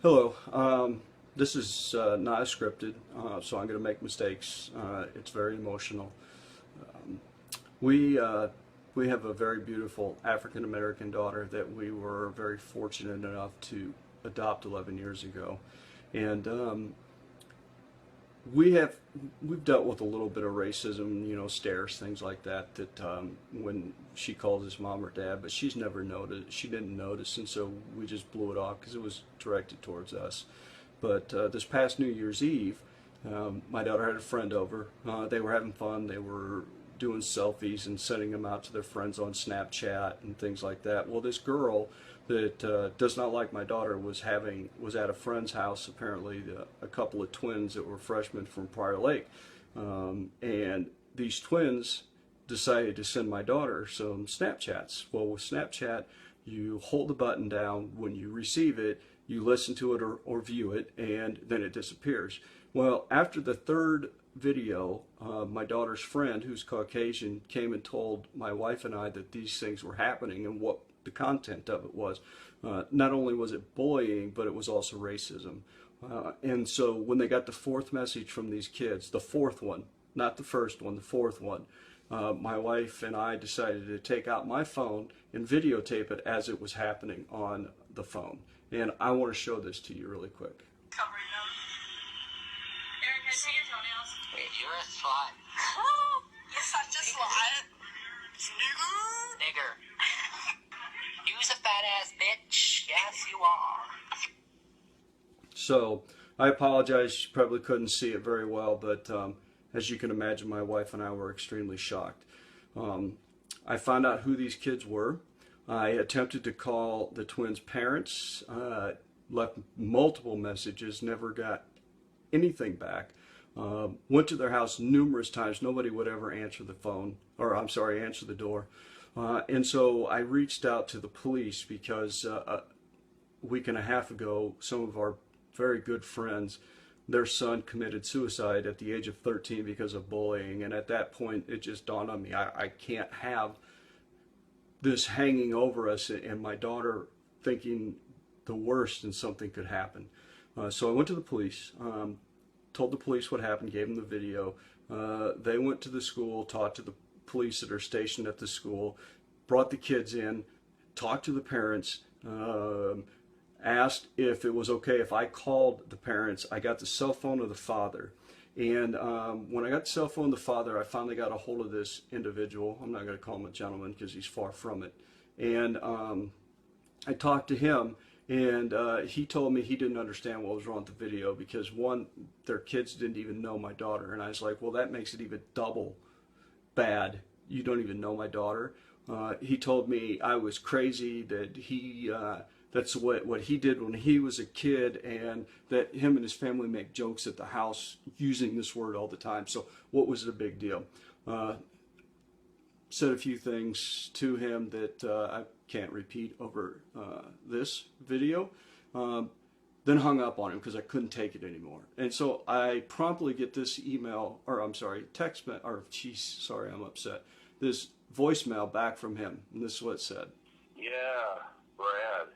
Hello. This is not scripted, so I'm going to make mistakes. It's very emotional. Um, we uh, we have a very beautiful African American daughter that we were very fortunate enough to adopt 11 years ago, and we have we've dealt with a little bit of racism, stares, things like that. That when she calls us mom or dad, but she's never noticed. She didn't notice, and so we just blew it off because it was directed towards us. But this past New Year's Eve, my daughter had a friend over. They were having fun. They were doing selfies and sending them out to their friends on Snapchat and things like that. Well, this girl that does not like my daughter was at a friend's house. Apparently, a couple of twins that were freshmen from Prior Lake, and these twins decided to send my daughter some Snapchats. Well, with Snapchat, you hold the button down when you receive it, you listen to it or view it, and then it disappears. Well, after the third video, my daughter's friend, who's Caucasian, came and told my wife and I that these things were happening and what the content of it was. Not only was it bullying, but it was also racism. And so when they got the fourth message from these kids, the fourth one, not the first one, the fourth one, my wife and I decided to take out my phone and videotape it as it was happening on the phone. And I want to show this to you really quick. Covering them. Aaron, can I see your toenails? Wait, you're a slut. You're such a slut. Nigger. You's a fat ass bitch. Yes, you are. So I apologize. You probably couldn't see it very well, but as you can imagine, my wife and I were extremely shocked. I found out who these kids were. I attempted to call the twins' parents, left multiple messages, never got anything back. Went to their house numerous times. Nobody would ever answer the phone, or I'm sorry, answer the door. And so I reached out to the police because a week and a half ago, some of our very good friends, their son committed suicide at the age of 13 because of bullying. And at that point, it just dawned on me, I can't have this hanging over us and my daughter thinking the worst and something could happen. So I went to the police, told the police what happened, gave them the video. They went to the school, talked to the police that are stationed at the school, brought the kids in, talked to the parents, asked if it was okay if I called the parents. I got the cell phone of the father. And when I got the cell phone of the father, I finally got a hold of this individual. I'm not going to call him a gentleman because he's far from it. And I talked to him, and he told me he didn't understand what was wrong with the video because, one, their kids didn't even know my daughter. And I was like, well, that makes it even double bad. You don't even know my daughter. He told me I was crazy, that that's what he did when he was a kid, and that him and his family make jokes at the house using this word all the time. So what was the big deal? Said a few things to him that I can't repeat over this video. Then hung up on him because I couldn't take it anymore. And so I promptly get this email, or I'm sorry, text, or geez, sorry, I'm upset. This voicemail back from him, and this is what it said. Yeah, Brad.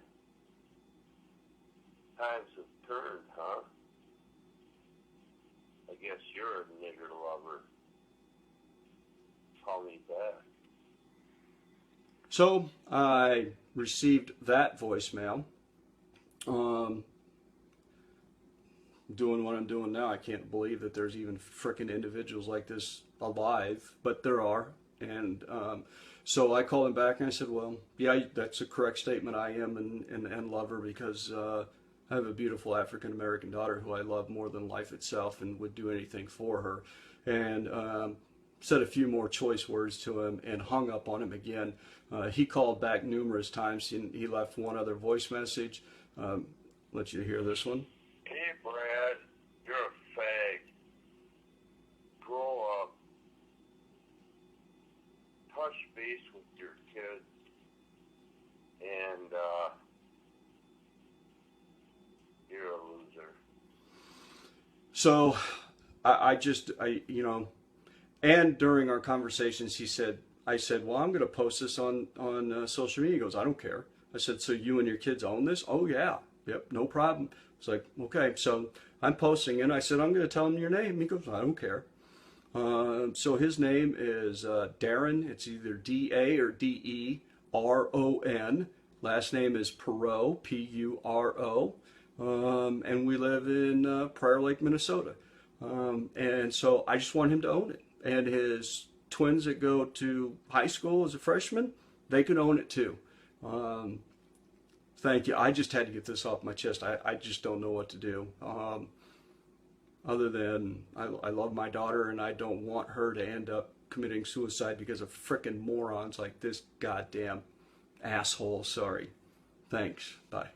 Times have turned, huh? I guess you're a nigger lover. Call me back. So I received that voicemail. Doing what I'm doing now, I can't believe that there's even frickin' individuals like this alive, but there are. And so I called him back and I said, well, yeah, that's a correct statement. I am and love her because I have a beautiful African American daughter who I love more than life itself and would do anything for her. And said a few more choice words to him and hung up on him again. He called back numerous times and he left one other voice message. Let you hear this one. Hey, Brad, you're a fag. Grow up. Touch base with your kids. And, you're a loser. So and during our conversations, I said, well, I'm going to post this on social media. He goes, I don't care. I said, so you and your kids own this? Oh, yeah. Yep, no problem. It's like, okay, so I'm posting and I said, I'm going to tell him your name. He goes, I don't care. So his name is Darren. It's either D-A or D-E-R-O-N. Last name is Perot, P-U-R-O. And we live in Prior Lake, Minnesota. And so I just want him to own it. And his twins that go to high school as a freshman, they can own it too. Thank you. I just had to get this off my chest. I just don't know what to do. Other than I love my daughter and I don't want her to end up committing suicide because of frickin' morons like this goddamn asshole. Sorry. Thanks. Bye.